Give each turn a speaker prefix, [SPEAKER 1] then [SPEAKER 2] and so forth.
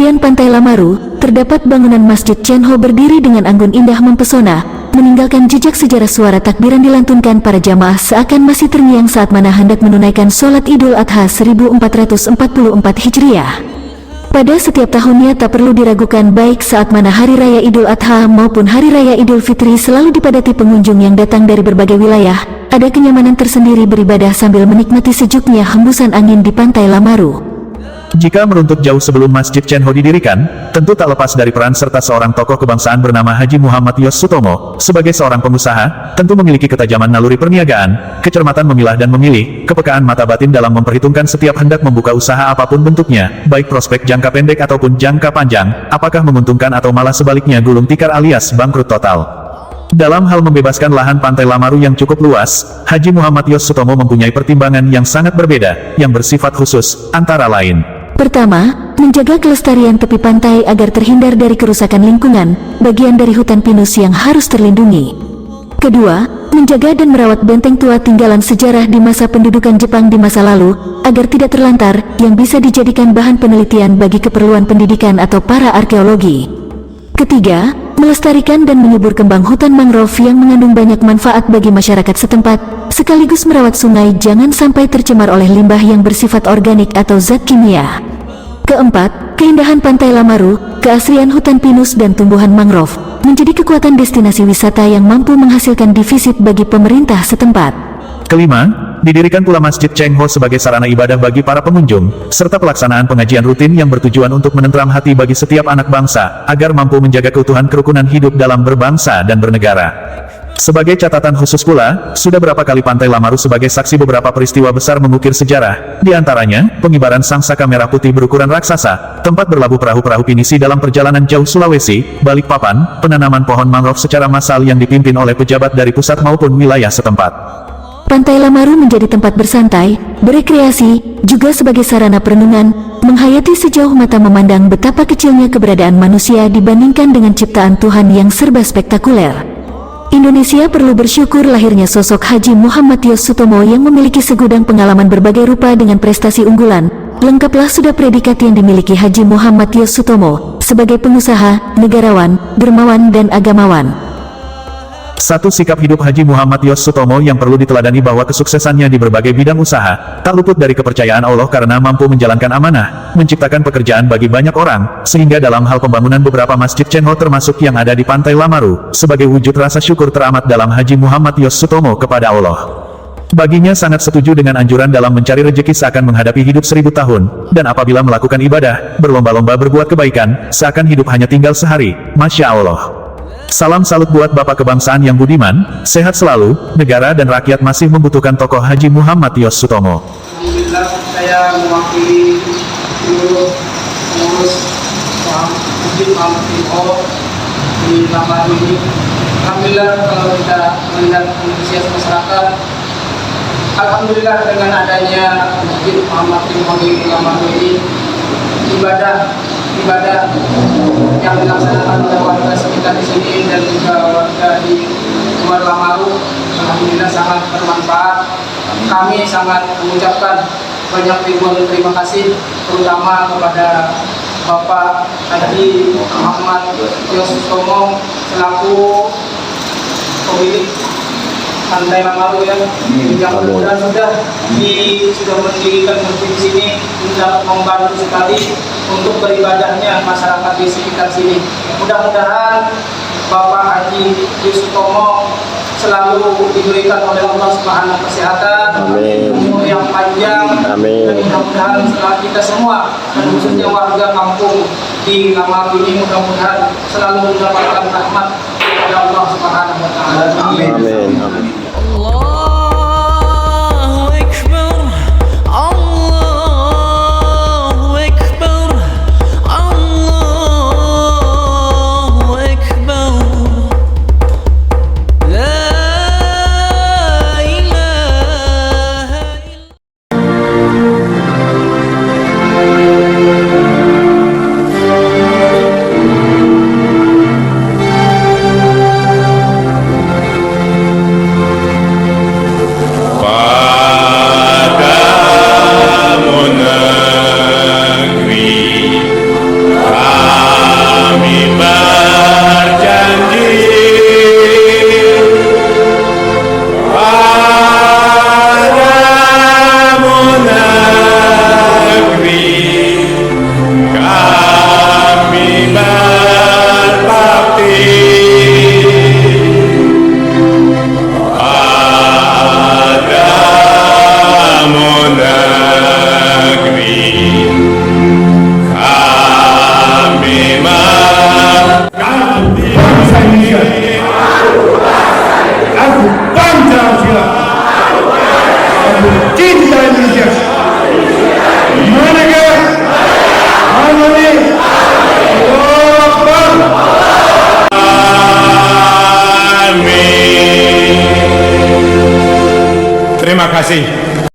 [SPEAKER 1] tepian pantai Lamaru, terdapat bangunan Masjid Chenho berdiri dengan anggun indah mempesona, meninggalkan jejak sejarah. Suara takbiran dilantunkan para jamaah seakan masih terngiang saat mana hendak menunaikan sholat Idul Adha 1444 Hijriah. Pada setiap tahunnya tak perlu diragukan baik saat mana Hari Raya Idul Adha maupun Hari Raya Idul Fitri selalu dipadati pengunjung yang datang dari berbagai wilayah. Ada kenyamanan tersendiri beribadah sambil menikmati sejuknya hembusan angin di pantai Lamaru.
[SPEAKER 2] Jika meruntut jauh sebelum Masjid Chenho didirikan, tentu tak lepas dari peran serta seorang tokoh kebangsaan bernama Haji Muhammad Yos Sutomo. Sebagai seorang pengusaha, tentu memiliki ketajaman naluri perniagaan, kecermatan memilah dan memilih, kepekaan mata batin dalam memperhitungkan setiap hendak membuka usaha apapun bentuknya, baik prospek jangka pendek ataupun jangka panjang, apakah menguntungkan atau malah sebaliknya gulung tikar alias bangkrut total. Dalam hal membebaskan lahan pantai Lamaru yang cukup luas, Haji Muhammad Yos Sutomo mempunyai pertimbangan yang sangat berbeda, yang bersifat khusus, antara lain.
[SPEAKER 1] Pertama, menjaga kelestarian tepi pantai agar terhindar dari kerusakan lingkungan, bagian dari hutan pinus yang harus terlindungi. Kedua, menjaga dan merawat benteng tua tinggalan sejarah di masa pendudukan Jepang di masa lalu, agar tidak terlantar, yang bisa dijadikan bahan penelitian bagi keperluan pendidikan atau para arkeologi. Ketiga, melestarikan dan menyubur kembang hutan mangrove yang mengandung banyak manfaat bagi masyarakat setempat, sekaligus merawat sungai jangan sampai tercemar oleh limbah yang bersifat organik atau zat kimia. Keempat, keindahan pantai Lamaru, keasrian hutan pinus dan tumbuhan mangrove, menjadi kekuatan destinasi wisata yang mampu menghasilkan defisit bagi pemerintah setempat.
[SPEAKER 2] Kelima, didirikan pula Masjid Chenho sebagai sarana ibadah bagi para pengunjung, serta pelaksanaan pengajian rutin yang bertujuan untuk menenteram hati bagi setiap anak bangsa, agar mampu menjaga keutuhan kerukunan hidup dalam berbangsa dan bernegara. Sebagai catatan khusus pula, sudah berapa kali pantai Lamaru sebagai saksi beberapa peristiwa besar mengukir sejarah, di antaranya, pengibaran sangsaka merah putih berukuran raksasa, tempat berlabuh perahu-perahu pinisi dalam perjalanan jauh Sulawesi, Balikpapan, penanaman pohon mangrove secara massal yang dipimpin oleh pejabat dari pusat maupun wilayah setempat.
[SPEAKER 1] Pantai Lamaru menjadi tempat bersantai, berekreasi, juga sebagai sarana perenungan, menghayati sejauh mata memandang betapa kecilnya keberadaan manusia dibandingkan dengan ciptaan Tuhan yang serba spektakuler. Indonesia perlu bersyukur lahirnya sosok Haji Muhammad Yos Sutomo yang memiliki segudang pengalaman berbagai rupa dengan prestasi unggulan. Lengkaplah sudah predikat yang dimiliki Haji Muhammad Yos Sutomo sebagai pengusaha, negarawan, dermawan dan agamawan.
[SPEAKER 2] Satu sikap hidup Haji Muhammad Yos Sutomo yang perlu diteladani bahwa kesuksesannya di berbagai bidang usaha, tak luput dari kepercayaan Allah karena mampu menjalankan amanah, menciptakan pekerjaan bagi banyak orang, sehingga dalam hal pembangunan beberapa masjid Chenho termasuk yang ada di pantai Lamaru, sebagai wujud rasa syukur teramat dalam Haji Muhammad Yos Sutomo kepada Allah. Baginya sangat setuju dengan anjuran dalam mencari rejeki seakan menghadapi hidup 1000 tahun, dan apabila melakukan ibadah, berlomba-lomba berbuat kebaikan, seakan hidup hanya tinggal sehari, Masya Allah. Salam salut buat Bapak kebangsaan yang budiman, sehat selalu, negara dan rakyat masih membutuhkan tokoh Haji Muhammad Yos Sutomo.
[SPEAKER 3] Alhamdulillah saya mewakili seluruh pengurus Masjid Al-Fatihah di Lamaru ini. Alhamdulillah kalau kita melihat antusias masyarakat, alhamdulillah dengan adanya Masjid Al-Fatihah di Lamaru ini, ibadah yang dilaksanakan oleh warga sekitar di sini dan juga warga di luar Lamaru, alhamdulillah sangat bermanfaat. Kami sangat mengucapkan banyak ribuan terima kasih, terutama kepada Bapak Haji Muhammad Yos Sutomo selaku pemilik pantai Lamaru yang mudah-mudahan sudah mendirikan masjid di sini, dapat membantu sekali untuk beribadahnya masyarakat di sekitar sini. Mudah-mudahan Bapak Haji Yos Sutomo selalu diberikan oleh Allah Subhanahu kesehatan, umur yang panjang, dan mudah-mudahan setelah kita semua dan khususnya warga kampung di Lamaru ini mudah-mudahan selalu mendapatkan rahmat dari Allah Subhanahu wa taala. Amin.
[SPEAKER 4] Terima kasih.